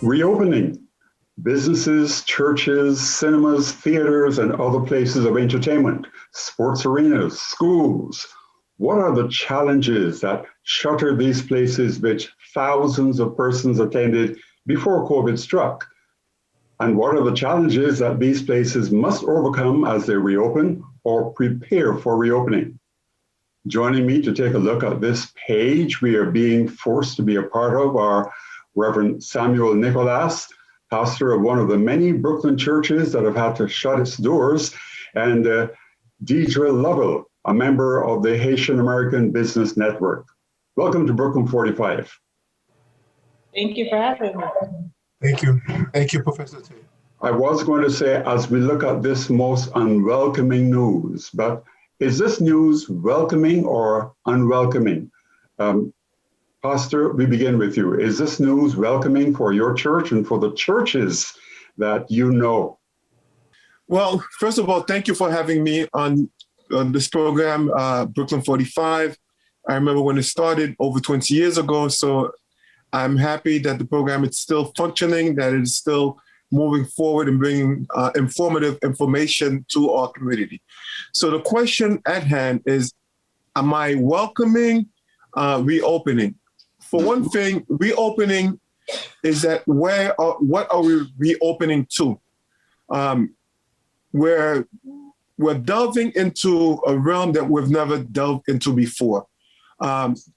Reopening. Businesses, churches, cinemas, theaters, and other places of entertainment, sports arenas, schools. What are the challenges that shuttered these places which thousands of persons attended before COVID struck? And what are the challenges that these places must overcome as they reopen or prepare for reopening? Joining me to take a look at this page we are being forced to be a part of are Reverend Samuel Nicolas, pastor of one of the many Brooklyn churches that have had to shut its doors, and Dheydra Lovell, a member of the Haitian American Business Network. Welcome to Brooklyn 45. Thank you for having me. Thank you. Thank you, Professor Taitt. I was going to say, as we look at this most unwelcoming news, but is this news welcoming or unwelcoming? Pastor, we begin with you. Is this news welcoming for your church and for the churches that you know? Well, first of all, thank you for having me on this program, Brooklyn 45. I remember when it started over 20 years ago, so I'm happy that the program is still functioning, that it is still moving forward and bringing informative information to our community. So the question at hand is, am I welcoming reopening? For one thing, reopening is that what are we reopening to? We're delving into a realm that we've never delved into before.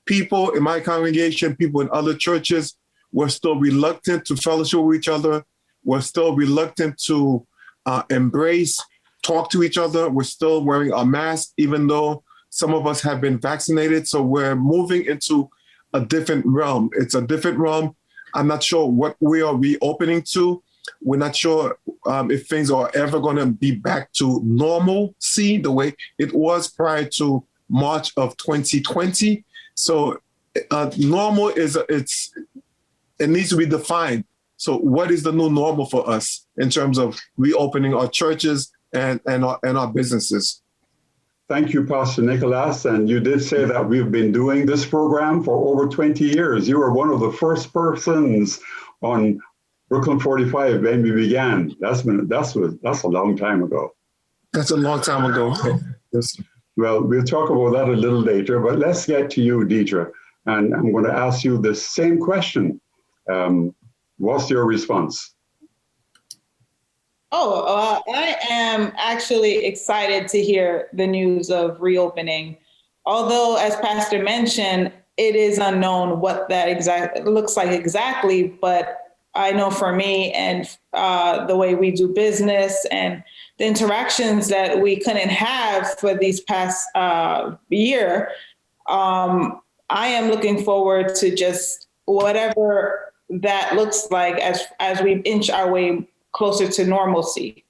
People in my congregation, people in other churches, were still reluctant to fellowship with each other. We're still reluctant to embrace, talk to each other. We're still wearing our masks, even though some of us have been vaccinated. So we're moving into a different realm. It's a different realm. I'm not sure what we are reopening to. We're not sure if things are ever going to be back to normalcy the way it was prior to March of 2020. So normal it needs to be defined. So what is the new normal for us in terms of reopening our churches and our businesses? Thank you, Pastor Nicolas. And you did say that we've been doing this program for over 20 years. You were one of the first persons on Brooklyn 45 when we began. That's a long time ago. That's a long time ago. Yes. Well, we'll talk about that a little later, but let's get to you, Dheydra. And I'm going to ask you the same question. What's your response? I am actually excited to hear the news of reopening. Although, as Pastor mentioned, it is unknown what that looks like exactly, but I know for me and the way we do business and the interactions that we couldn't have for these past year, I am looking forward to just whatever that looks like as we inch our way closer to normalcy.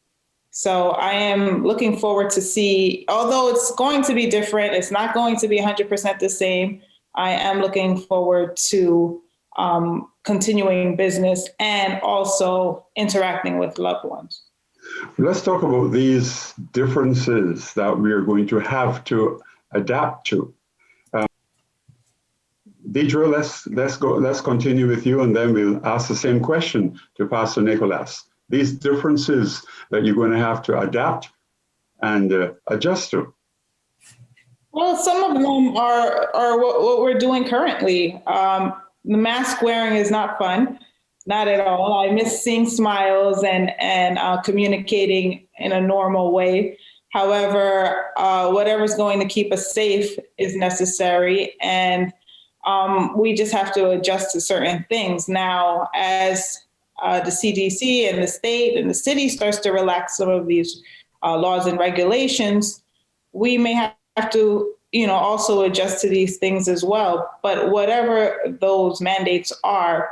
So I am looking forward to see, although it's going to be different, it's not going to be 100% the same. I am looking forward to continuing business and also interacting with loved ones. Let's talk about these differences that we are going to have to adapt to. Dheydra, let's continue with you, and then we'll ask the same question to Pastor Nicolas. These differences that you're going to have to adapt and adjust to. Well, some of them are what we're doing currently. The mask wearing is not fun, not at all. I miss seeing smiles and communicating in a normal way. However, whatever's going to keep us safe is necessary, and we just have to adjust to certain things. Now, as the CDC and the state and the city starts to relax some of these laws and regulations, we may have to, also adjust to these things as well. But whatever those mandates are,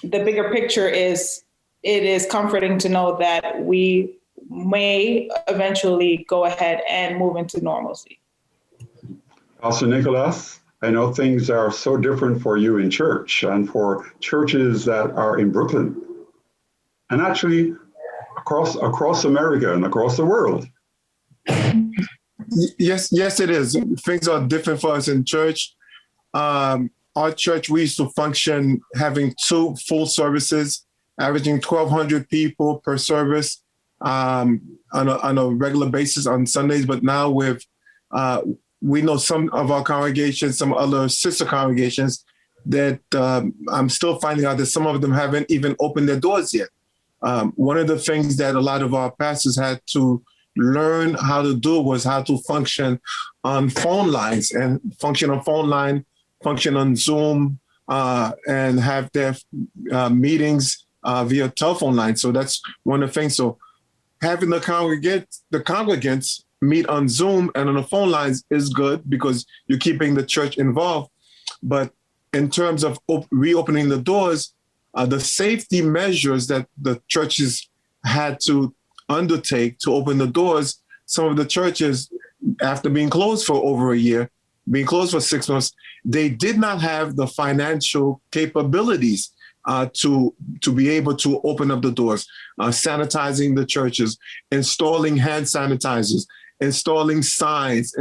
the bigger picture is it is comforting to know that we may eventually go ahead and move into normalcy. Pastor Nicolas, I know things are so different for you in church and for churches that are in Brooklyn, and actually across America and across the world. Yes, it is. Things are different for us in church. Our church, we used to function having 2 full services, averaging 1,200 people per service on a regular basis on Sundays. But now we know some of our congregations, some other sister congregations, that I'm still finding out that some of them haven't even opened their doors yet. One of the things that a lot of our pastors had to learn how to do was how to function on phone lines and function on Zoom, and have their meetings via telephone line. So that's one of the things. So having the congregants meet on Zoom and on the phone lines is good because you're keeping the church involved. But in terms of reopening the doors, the safety measures that the churches had to undertake to open the doors, some of the churches, after being closed for over a year, being closed for 6 months, they did not have the financial capabilities to be able to open up the doors, sanitizing the churches, installing hand sanitizers, installing signs,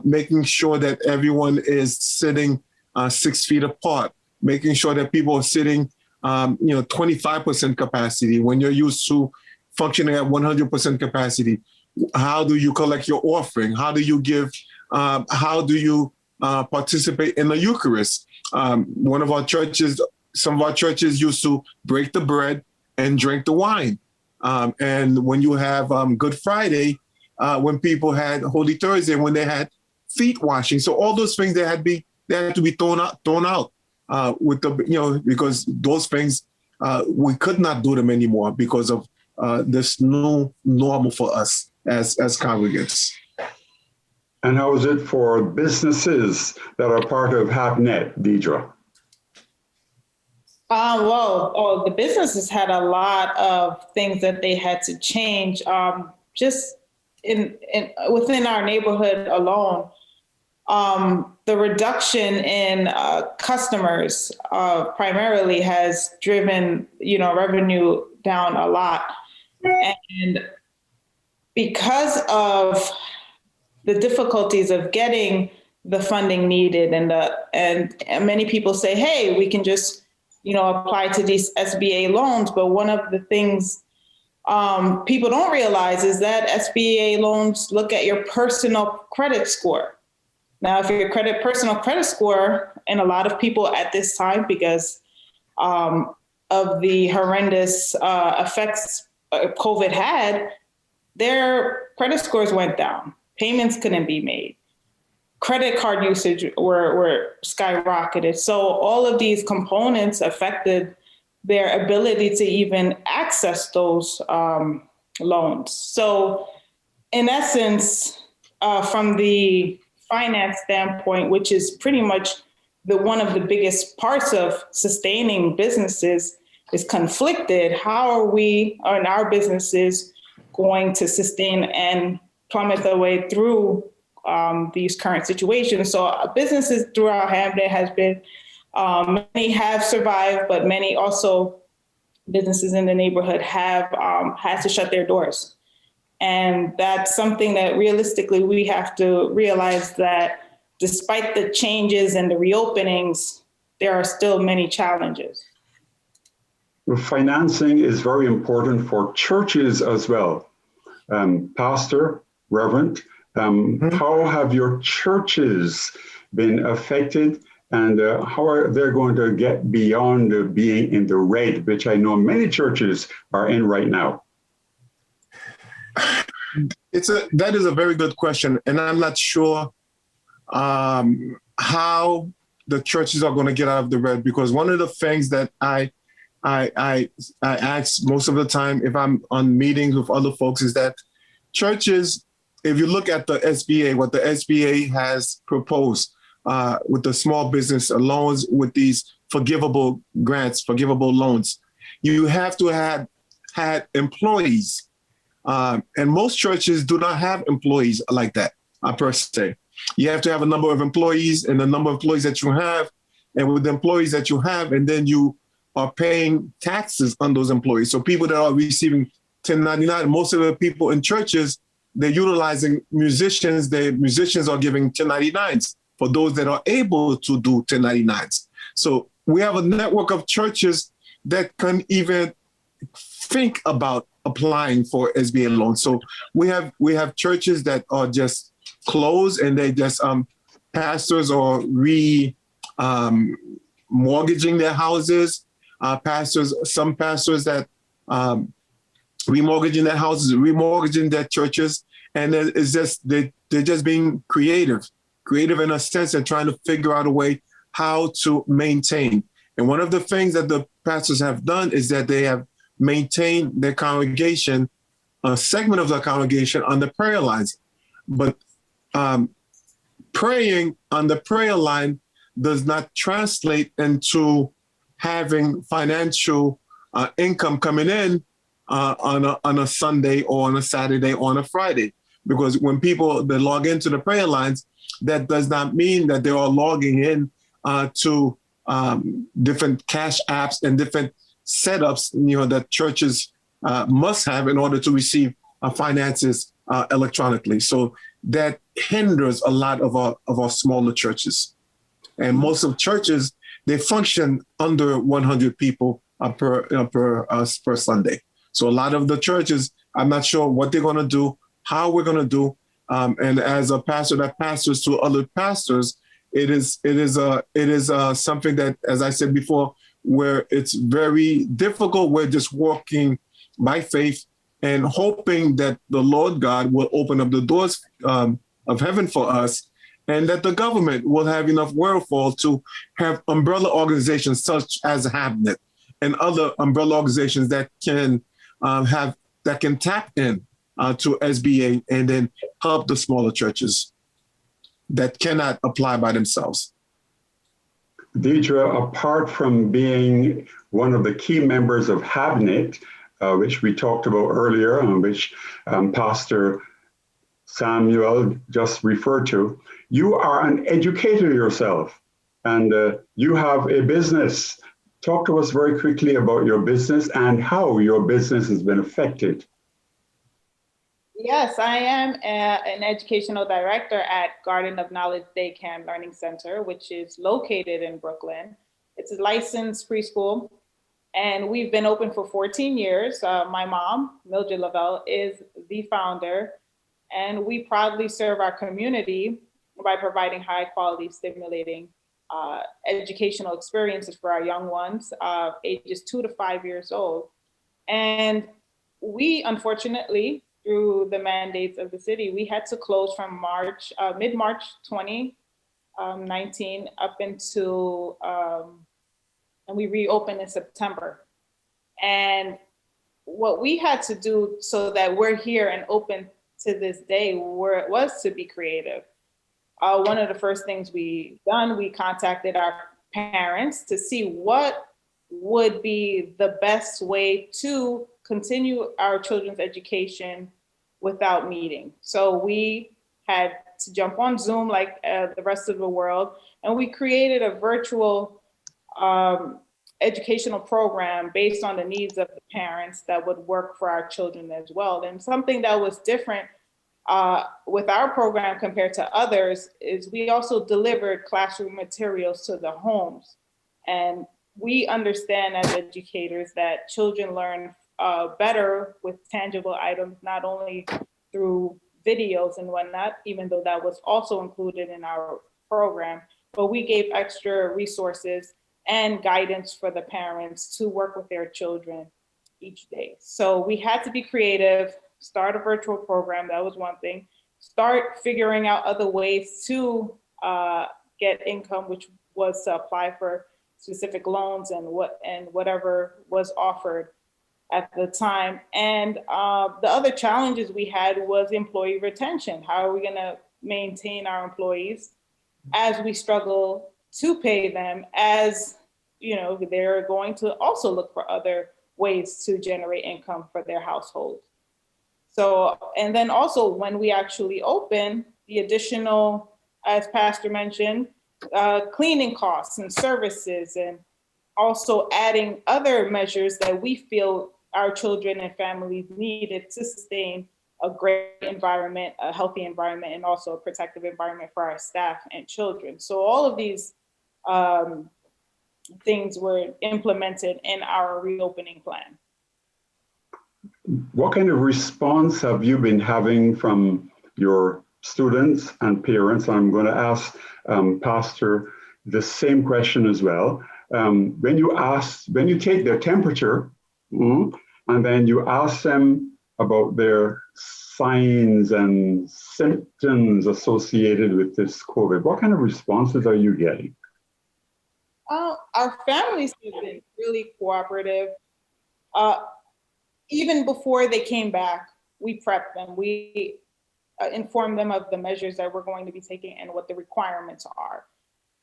making sure that everyone is sitting 6 feet apart, making sure that people are sitting 25% capacity when you're used to functioning at 100% capacity. How do you collect your offering? How do you give? How do you participate in the Eucharist? Some of our churches used to break the bread and drink the wine. And when you have Good Friday, when people had Holy Thursday, when they had feet washing, so all those things they had to be thrown out because those things we could not do them anymore because of this new normal for us as congregants. And how is it for businesses that are part of HapNet, Dheydra? The businesses had a lot of things that they had to change. Just within our neighborhood alone, the reduction in customers primarily has driven, revenue down a lot. And because of the difficulties of getting the funding needed, and many people say, hey, we can just, apply to these SBA loans. But one of the things people don't realize is that SBA loans look at your personal credit score. Now, if your personal credit score, and a lot of people at this time, because of the horrendous effects COVID had, their credit scores went down. Payments couldn't be made. Credit card usage were skyrocketed. So all of these components affected their ability to even access those loans. So in essence, from the finance standpoint, which is pretty much one of the biggest parts of sustaining businesses, is conflicted. How are we and our businesses going to sustain and plummet their way through these current situations? So businesses throughout Hampden has been, many have survived, but many also businesses in the neighborhood have had to shut their doors. And that's something that realistically we have to realize, that despite the changes and the reopenings, there are still many challenges. Well, financing is very important for churches as well. Pastor, Reverend, how have your churches been affected, and how are they going to get beyond being in the red, which I know many churches are in right now? That is a very good question, and I'm not sure how the churches are going to get out of the red, because one of the things that I ask most of the time if I'm on meetings with other folks is that churches, if you look at the SBA, what the SBA has proposed with the small business loans, with these forgivable grants, forgivable loans, you have to have had employees. And most churches do not have employees like that, per se. You have to have a number of employees, and the number of employees that you have, and with the employees that you have, and then you are paying taxes on those employees. So people that are receiving 1099, most of the people in churches they're utilizing musicians. The musicians are giving 1099s for those that are able to do 1099s. So we have a network of churches that can even think about applying for SBA loans. So we have churches that are just closed and they just pastors are mortgaging their houses. Some pastors that remortgaging their houses, remortgaging their churches, and it's just they're just being creative in a sense and trying to figure out a way how to maintain. And one of the things that the pastors have done is that they have maintained their congregation, a segment of the congregation on the prayer lines. But praying on the prayer line does not translate into having financial income coming in on a Sunday or on a Saturday or on a Friday. Because when people they log into the prayer lines, that does not mean that they are logging in to different cash apps and different setups, that churches must have in order to receive finances electronically. So that hinders a lot of our smaller churches. And most of churches, they function under 100 people per Sunday. So a lot of the churches, I'm not sure what they're going to do, how we're going to do. And as a pastor that pastors to other pastors, it is something that, as I said before, where it's very difficult. We're just walking by faith and hoping that the Lord God will open up the doors of heaven for us, and that the government will have enough wherewithal to have umbrella organizations such as Habnet and other umbrella organizations that can tap in to SBA and then help the smaller churches that cannot apply by themselves. Dheydra, apart from being one of the key members of Habnet, which we talked about earlier, and which Pastor Samuel just referred to, you are an educator yourself, and you have a business. Talk to us very quickly about your business and how your business has been affected. Yes, I am an educational director at Garden of Knowledge Daycare and Learning Center, which is located in Brooklyn. It's a licensed preschool, and we've been open for 14 years. My mom, Nicolas Lovell, is the founder, and we proudly serve our community by providing high quality, stimulating educational experiences for our young ones, ages 2 to 5 years old. And we, unfortunately, through the mandates of the city, we had to close from mid-March 2019 up until, and we reopened in September. And what we had to do so that we're here and open to this day was to be creative. One of the first things we contacted our parents to see what would be the best way to continue our children's education without meeting. So we had to jump on Zoom like the rest of the world, and we created a virtual educational program based on the needs of the parents that would work for our children as well. And something that was different with our program compared to others is we also delivered classroom materials to the homes. And we understand as educators that children learn better with tangible items, not only through videos and whatnot, even though that was also included in our program, but we gave extra resources and guidance for the parents to work with their children each day. So we had to be creative, start a virtual program, that was one thing, start figuring out other ways to get income, which was to apply for specific loans and whatever was offered at the time. And the other challenges we had was employee retention. How are we gonna maintain our employees as we struggle to pay them, as they're going to also look for other ways to generate income for their households. So, and then also when we actually open, the additional, as Pastor mentioned, cleaning costs and services, and also adding other measures that we feel our children and families needed to sustain a great environment, a healthy environment, and also a protective environment for our staff and children. So all of these things were implemented in our reopening plan. What kind of response have you been having from your students and parents? I'm going to ask Pastor the same question as well. When you take their temperature, and then you ask them about their signs and symptoms associated with this COVID, what kind of responses are you getting? Our families have been really cooperative. Even before they came back, we prepped them. We informed them of the measures that we're going to be taking and what the requirements are.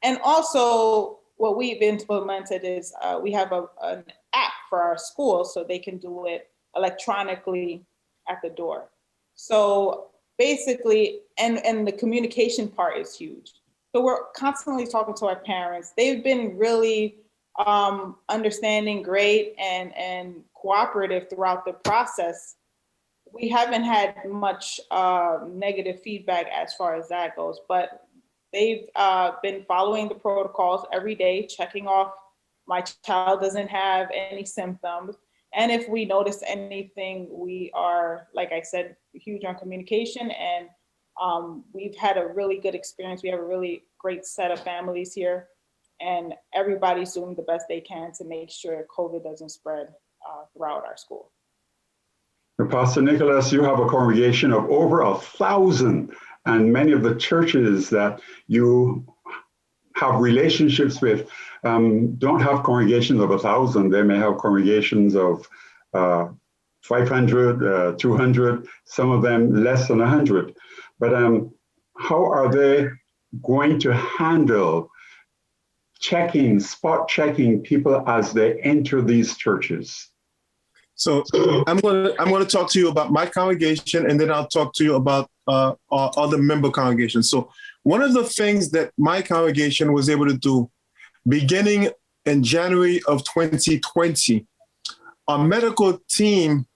And also, what we've implemented is we have an app for our school so they can do it electronically at the door. So basically, and the communication part is huge. So we're constantly talking to our parents. They've been really understanding, great, and cooperative throughout the process. We haven't had much negative feedback as far as that goes, but they've been following the protocols every day, checking off my child doesn't have any symptoms. And if we notice anything, we are, like I said, huge on communication, and we've had a really good experience. We have a really great set of families here, and everybody's doing the best they can to make sure COVID doesn't spread throughout our school. Pastor Nicolas, you have a congregation of over 1,000, and many of the churches that you have relationships with don't have congregations of 1,000. They may have congregations of 500, 200, some of them less than 100. But how are they going to handle spot checking people as they enter these churches? So I'm going to talk to you about my congregation, and then I'll talk to you about our other member congregations. So one of the things that my congregation was able to do, beginning in January of 2020, our medical team,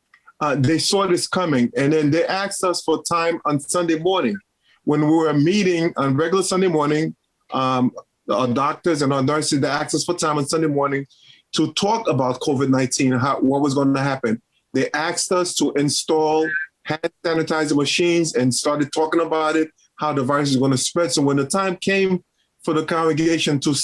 they saw this coming, and then they asked us for time on Sunday morning. When we were meeting on regular Sunday morning, our doctors and our nurses, they asked us for time on Sunday morning to talk about COVID-19, what was going to happen. They asked us to install hand sanitizer machines and started talking about it, how the virus is going to spread. So when the time came for the congregation to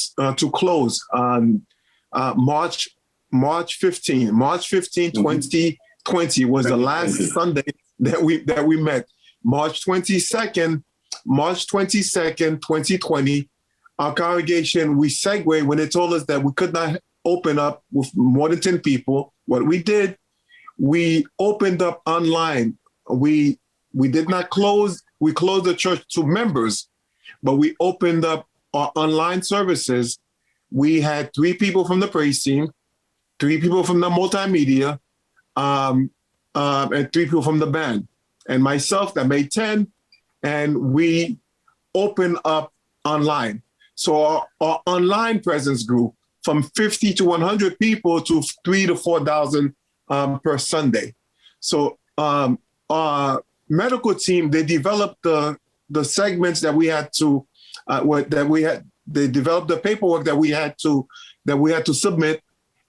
close on March 15, 2020 was the last Sunday that we met. March 22nd, 2020, our congregation, we segued when they told us that we could not open up with more than 10 people. What we did, we opened up online. We did not close. We closed the church to members, but we opened up our online services. We had 3 people from the praise team, 3 people from the multimedia, and 3 people from the band, and myself. That made 10, and we opened up online. So our online presence grew from 50 to 100 people to 3,000 to 4,000 per Sunday. So our medical team, they developed the segments that we had to they developed the paperwork that we had to submit,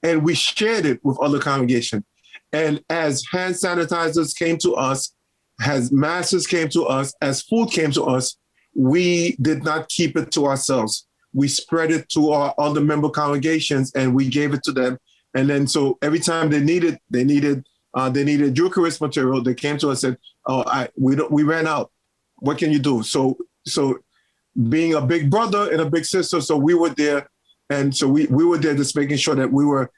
and we shared it with other congregations. And as hand sanitizers came to us, as masks came to us, as food came to us, we did not keep it to ourselves. We spread it to our other member congregations, and we gave it to them. And then, so every time they needed Eucharist material, they came to us and said, we ran out. What can you do? So being a big brother and a big sister, so we were there. And so we were there just making sure that we were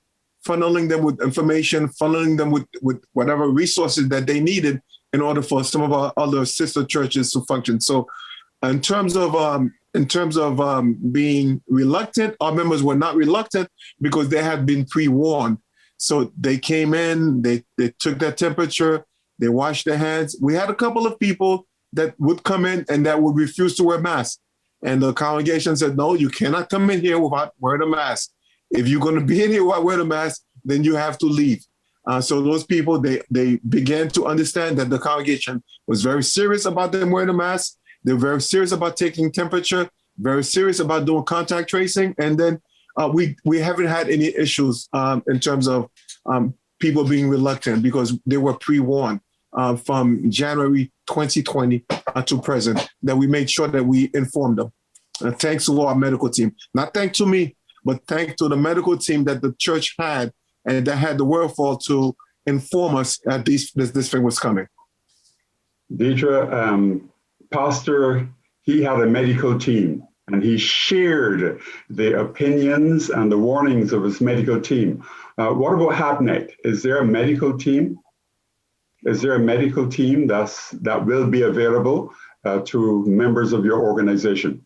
funneling them with information, funneling them with whatever resources that they needed in order for some of our other sister churches to function. So in terms of being reluctant, our members were not reluctant because they had been pre-warned. So they came in, they took their temperature, they washed their hands. We had a couple of people that would come in and that would refuse to wear masks. And the congregation said, no, you cannot come in here without wearing a mask. If you're going to be in here without wearing a mask, then you have to leave. So those people, they began to understand that the congregation was very serious about them wearing a mask. They're very serious about taking temperature, very serious about doing contact tracing. And then we haven't had any issues in terms of people being reluctant because they were pre-warned from January 2020 to present, that we made sure that we informed them. Thanks to our medical team. Not thanks to me, but thanks to the medical team that the church had and that had the wherewithal to inform us that this thing was coming. Dheydra, Pastor, he had a medical team and he shared the opinions and the warnings of his medical team. What about HAPNET? Is there a medical team? Is there a medical team that will be available to members of your organization?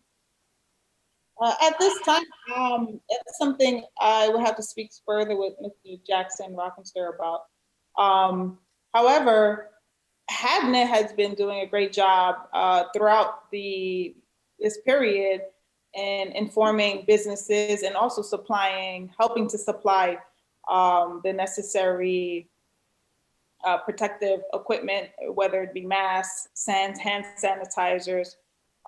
At this time, it's something I would have to speak further with Mr. Jackson Rockenster about. However, HAPNET has been doing a great job throughout this period in informing businesses and also helping to supply the necessary protective equipment, whether it be masks, hand sanitizers.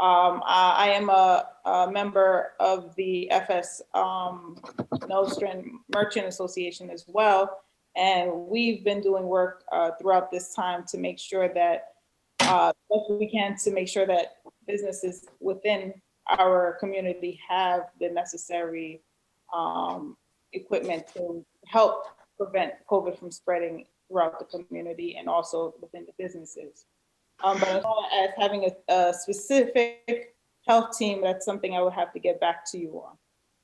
I am a member of the FS Nostrand Merchant Association as well. And we've been doing work throughout this time to make sure that what we can to make sure that businesses within our community have the necessary equipment to help prevent COVID from spreading throughout the community and also within the businesses. But as far as having a specific health team, that's something I would have to get back to you on.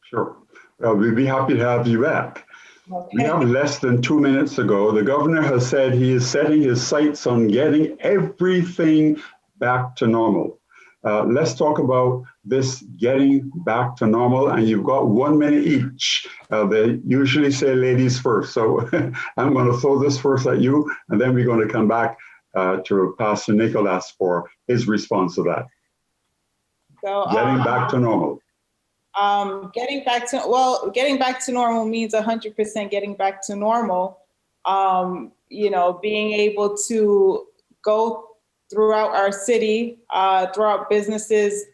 Sure. Well, we'd be happy to have you back. Okay. We have less than 2 minutes ago. The governor has said he is setting his sights on getting everything back to normal. Let's talk about this getting back to normal. And you've got 1 minute each. They usually say ladies first. So I'm going to throw this first at you, and then we're going to come back to Pastor Nicolas for his response to that. So, getting back to normal. Getting back to normal means 100% getting back to normal. Being able to go throughout our city, throughout businesses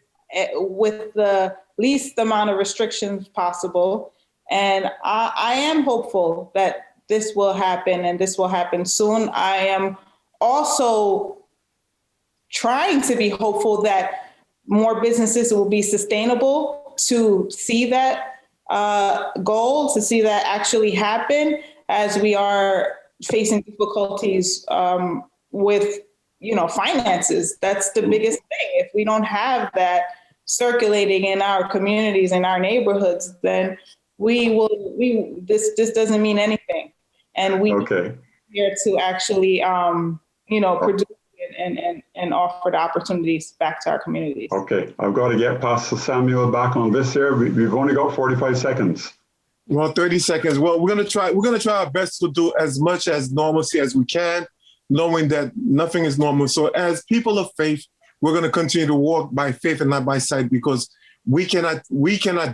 with the least amount of restrictions possible. And I am hopeful that this will happen and this will happen soon. I am also trying to be hopeful that more businesses will be sustainable to see that goal, to see that actually happen as we are facing difficulties with, finances. That's the biggest thing. If we don't have that circulating in our communities and our neighborhoods, then this doesn't mean anything. And we are here to actually, produce and offer the opportunities back to our communities. Okay, I've got to get Pastor Samuel back on this here. We've only got 45 seconds. Well, 30 seconds. Well, we're gonna try our best to do as much as normalcy as we can, knowing that nothing is normal. So as people of faith, we're gonna continue to walk by faith and not by sight, because we cannot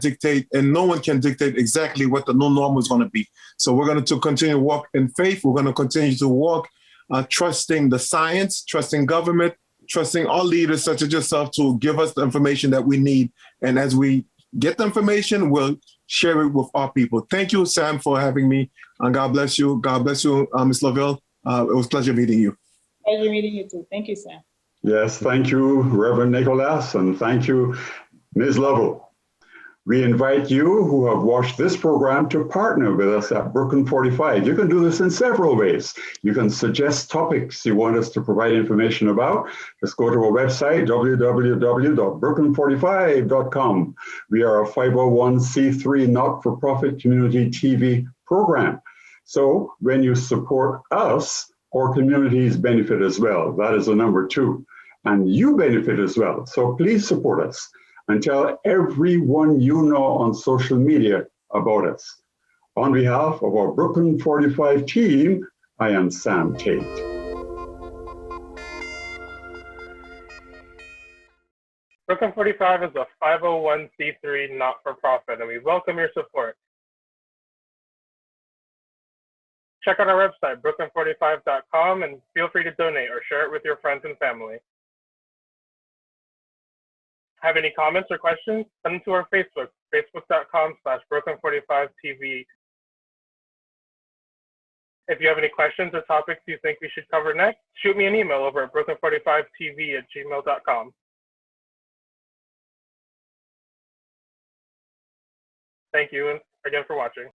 dictate, and no one can dictate exactly what the new normal is going to be. So we're going to continue to walk in faith. We're going to continue to walk trusting the science, trusting government, trusting all leaders such as yourself to give us the information that we need. And as we get the information, we'll share it with our people. Thank you, Sam, for having me. And God bless you. God bless you, Ms. Lovell. It was a pleasure meeting you. Pleasure meeting you too. Thank you, Sam. Yes, thank you, Reverend Nicolas, and thank you, Ms. Lovell. We invite you who have watched this program to partner with us at Brooklyn 45. You can do this in several ways. You can suggest topics you want us to provide information about. Just go to our website, www.brooklyn45.com. We are a 501c3 not-for-profit community TV program. So when you support us, our communities benefit as well. That is the number 2. And you benefit as well. So please support us. And tell everyone you know on social media about us. On behalf of our Brooklyn 45 team, I am Sam Taitt. Brooklyn 45 is a 501c3 not-for-profit, and we welcome your support. Check out our website, brooklyn45.com, and feel free to donate or share it with your friends and family. Have any comments or questions? Send them to our Facebook, facebook.com/brooklyn45tv. If you have any questions or topics you think we should cover next, shoot me an email over at brooklyn45tv@gmail.com. Thank you again for watching.